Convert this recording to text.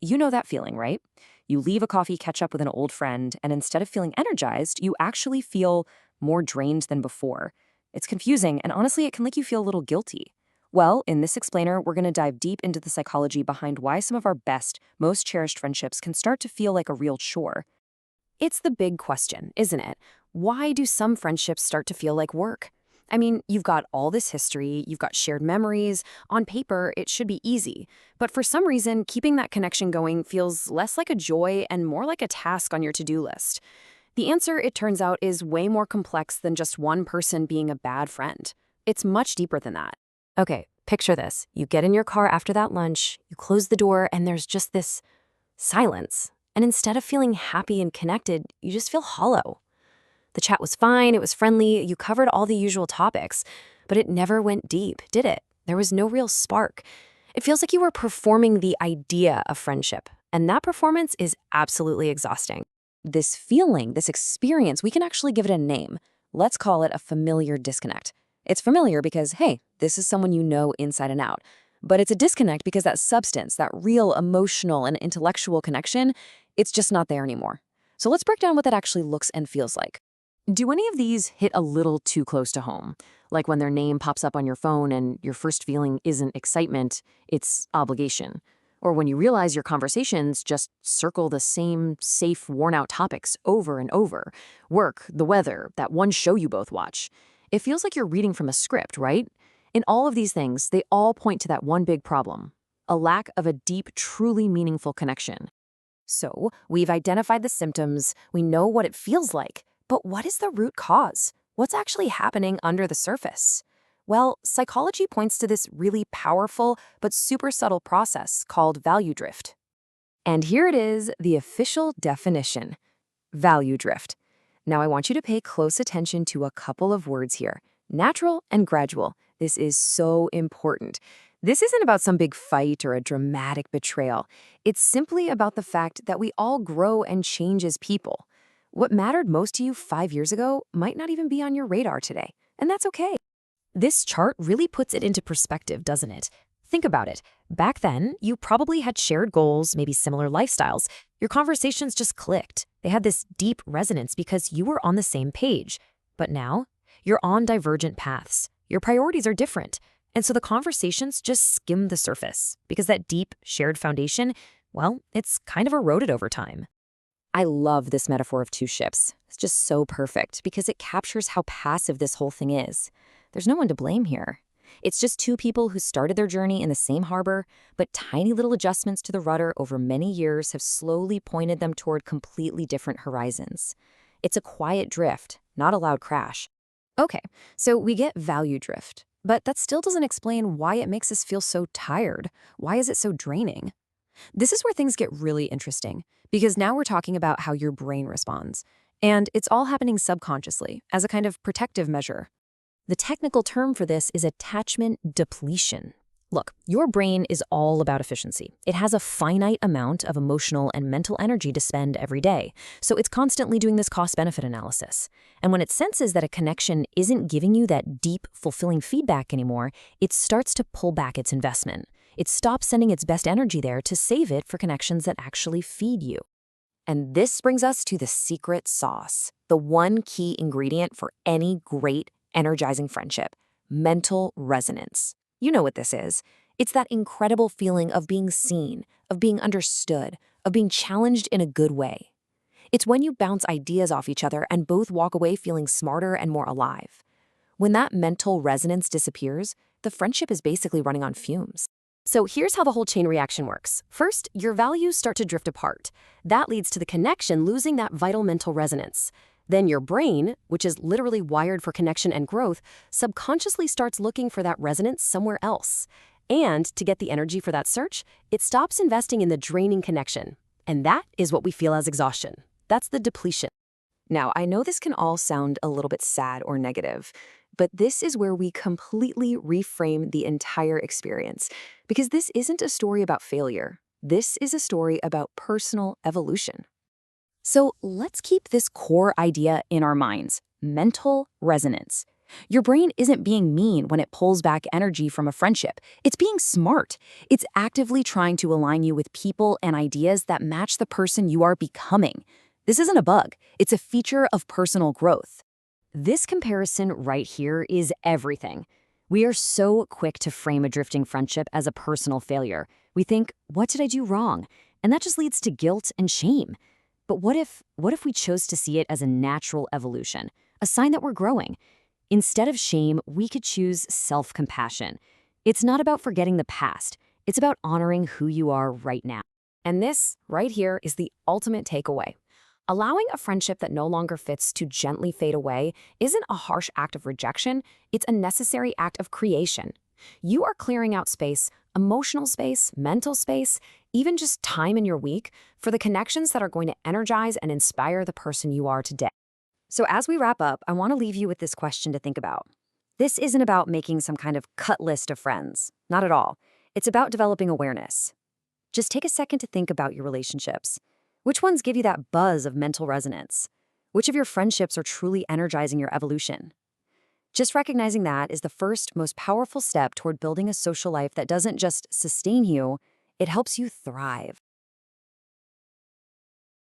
You know that feeling, right? You leave a coffee catch up with an old friend, and instead of feeling energized, you actually feel more drained than before. It's confusing, and honestly, it can make you feel a little guilty. Well, in this explainer, we're going to dive deep into the psychology behind why some of our best, most cherished friendships can start to feel like a real chore. It's the big question, isn't it? Why do some friendships start to feel like work? I mean, you've got all this history, you've got shared memories. On paper, it should be easy. But for some reason, keeping that connection going feels less like a joy and more like a task on your to-do list. The answer, it turns out, is way more complex than just one person being a bad friend. It's much deeper than that. Okay, picture this. You get in your car after that lunch, you close the door, and there's just this silence. And instead of feeling happy and connected, you just feel hollow. The chat was fine, it was friendly, you covered all the usual topics, but it never went deep, did it? There was no real spark. It feels like you were performing the idea of friendship, and that performance is absolutely exhausting. This feeling, this experience, we can actually give it a name. Let's call it a familiar disconnect. It's familiar because, hey, this is someone you know inside and out. But it's a disconnect because that substance, that real emotional and intellectual connection, it's just not there anymore. So let's break down what that actually looks and feels like. Do any of these hit a little too close to home? Like when their name pops up on your phone and your first feeling isn't excitement, it's obligation. Or when you realize your conversations just circle the same safe, worn-out topics over and over. Work, the weather, that one show you both watch. It feels like you're reading from a script, right? In all of these things, they all point to that one big problem: a lack of a deep, truly meaningful connection. So, we've identified the symptoms, we know what it feels like, but what is the root cause? What's actually happening under the surface? Well, psychology points to this really powerful but super subtle process called value drift. And here it is, the official definition: value drift. Now, I want you to pay close attention to a couple of words here: natural and gradual. This is so important. This isn't about some big fight or a dramatic betrayal. It's simply about the fact that we all grow and change as people. What mattered most to you 5 years ago might not even be on your radar today, and that's okay. This chart really puts it into perspective, doesn't it? Think about it. Back then, you probably had shared goals, maybe similar lifestyles. Your conversations just clicked. They had this deep resonance because you were on the same page. But now, you're on divergent paths. Your priorities are different. And so the conversations just skim the surface because that deep, shared foundation, well, it's kind of eroded over time. I love this metaphor of two ships. It's just so perfect because it captures how passive this whole thing is. There's no one to blame here. It's just two people who started their journey in the same harbor, but tiny little adjustments to the rudder over many years have slowly pointed them toward completely different horizons. It's a quiet drift, not a loud crash. Okay, so we get value drift, but that still doesn't explain why it makes us feel so tired. Why is it so draining? This is where things get really interesting, because now we're talking about how your brain responds. And it's all happening subconsciously, as a kind of protective measure. The technical term for this is attachment depletion. Look, your brain is all about efficiency. It has a finite amount of emotional and mental energy to spend every day, so it's constantly doing this cost-benefit analysis. And when it senses that a connection isn't giving you that deep, fulfilling feedback anymore, it starts to pull back its investment. It stops sending its best energy there to save it for connections that actually feed you. And this brings us to the secret sauce, the one key ingredient for any great, energizing friendship: mental resonance. You know what this is. It's that incredible feeling of being seen, of being understood, of being challenged in a good way. It's when you bounce ideas off each other and both walk away feeling smarter and more alive. When that mental resonance disappears, the friendship is basically running on fumes. So here's how the whole chain reaction works. First, your values start to drift apart. That leads to the connection losing that vital mental resonance. Then your brain, which is literally wired for connection and growth, subconsciously starts looking for that resonance somewhere else. And to get the energy for that search, it stops investing in the draining connection. And that is what we feel as exhaustion. That's the depletion. Now, I know this can all sound a little bit sad or negative, but this is where we completely reframe the entire experience. Because this isn't a story about failure. This is a story about personal evolution. So let's keep this core idea in our minds: mental resonance. Your brain isn't being mean when it pulls back energy from a friendship. It's being smart. It's actively trying to align you with people and ideas that match the person you are becoming. This isn't a bug, it's a feature of personal growth. This comparison right here is everything. We are so quick to frame a drifting friendship as a personal failure. We think, what did I do wrong? And that just leads to guilt and shame. But what if we chose to see it as a natural evolution, a sign that we're growing? Instead of shame, we could choose self-compassion. It's not about forgetting the past. It's about honoring who you are right now. And this, right here, is the ultimate takeaway. Allowing a friendship that no longer fits to gently fade away isn't a harsh act of rejection, it's a necessary act of creation. You are clearing out space, emotional space, mental space, even just time in your week, for the connections that are going to energize and inspire the person you are today. So as we wrap up, I want to leave you with this question to think about. This isn't about making some kind of cut list of friends. Not at all. It's about developing awareness. Just take a second to think about your relationships. Which ones give you that buzz of mental resonance? Which of your friendships are truly energizing your evolution? Just recognizing that is the first, most powerful step toward building a social life that doesn't just sustain you, it helps you thrive.